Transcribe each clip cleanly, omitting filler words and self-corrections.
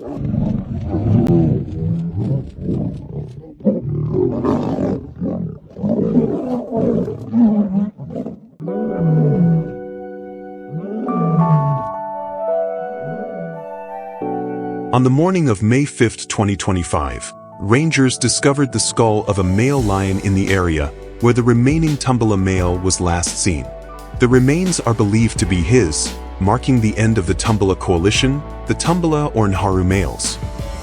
On the morning of May 5, 2025, rangers discovered the skull of a male lion in the area where the remaining Tumbela male was last seen. The remains are believed to be his, marking the end of the Tumbela coalition, the Tumbela or Nharu males.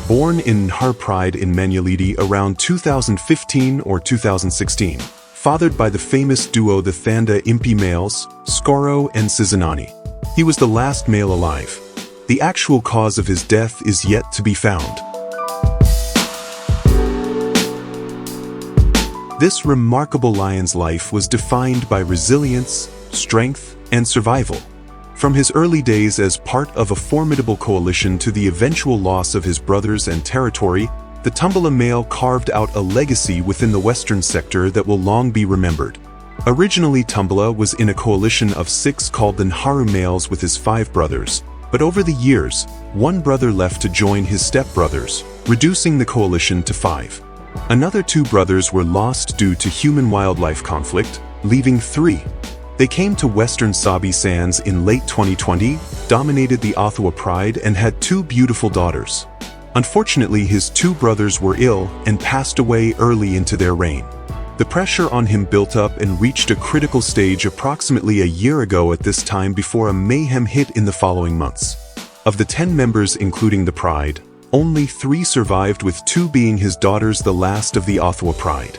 Born in Nharu Pride in Manyalidi around 2015 or 2016, fathered by the famous duo the Thanda Impi males, Skoro and Sizanani. He was the last male alive. The actual cause of his death is yet to be found. This remarkable lion's life was defined by resilience, strength, and survival. From his early days as part of a formidable coalition to the eventual loss of his brothers and territory, the Tumbela male carved out a legacy within the western sector that will long be remembered. Originally, Tumbela was in a coalition of 6 called the Nharu males with his 5 brothers. But over the years, one brother left to join his stepbrothers, reducing the coalition to 5. Another 2 brothers were lost due to human-wildlife conflict, leaving 3. They came to Western Sabi Sands in late 2020, dominated the Ottawa Pride, and had 2 beautiful daughters. Unfortunately, his 2 brothers were ill and passed away early into their reign. The pressure on him built up and reached a critical stage approximately a year ago at this time before a mayhem hit in the following months. Of the 10 members including the Pride, only 3 survived, with 2 being his daughters, the last of the Ottawa Pride.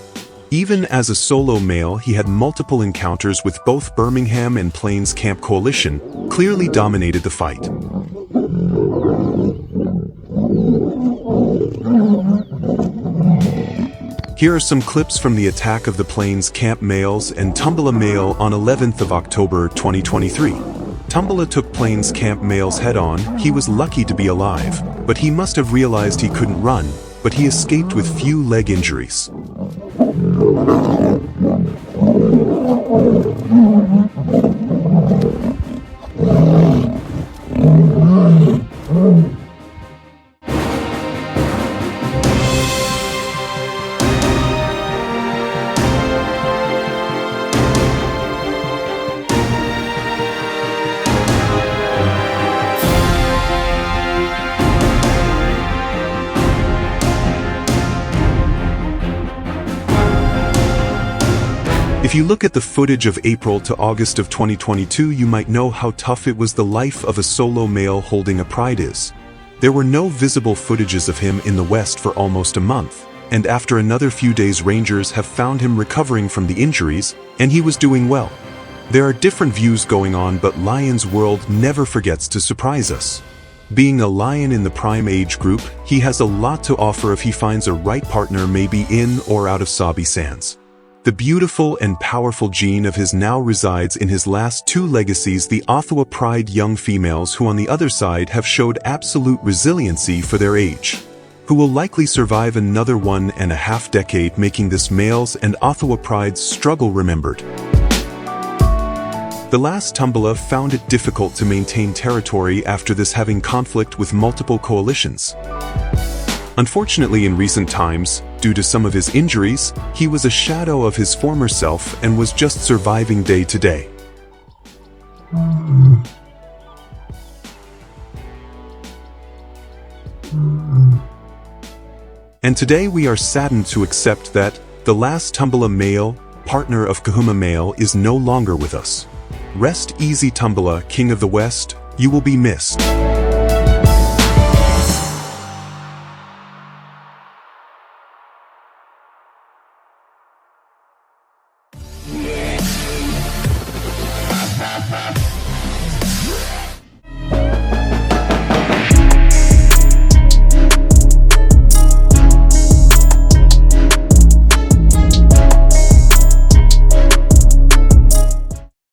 Even as a solo male, he had multiple encounters with both Birmingham and Plains Camp Coalition, clearly dominated the fight. Here are some clips from the attack of the Plains Camp males and Tumbela male on 11th of October 2023. Tumbela took Plains Camp males head-on. He was lucky to be alive, but he must have realized he couldn't run, but he escaped with few leg injuries. If you look at the footage of April to August of 2022, you might know how tough it was. The life of a solo male holding a pride is. There were no visible footages of him in the West for almost a month, and after another few days, rangers have found him recovering from the injuries, and he was doing well. There are different views going on, but Lion's World never forgets to surprise us. Being a lion in the prime age group, he has a lot to offer if he finds a right partner, maybe in or out of Sabi Sands. The beautiful and powerful gene of his now resides in his last 2 legacies, the Ottawa Pride young females, who on the other side have showed absolute resiliency for their age, who will likely survive another 1.5 decade, making this males and Ottawa Pride's struggle remembered. The last Tumbela found it difficult to maintain territory after this, having conflict with multiple coalitions. Unfortunately, in recent times, due to some of his injuries, he was a shadow of his former self and was just surviving day to day. And today we are saddened to accept that the last Tumbela male, partner of Kahuma male, is no longer with us. Rest easy, Tumbela, King of the West, you will be missed.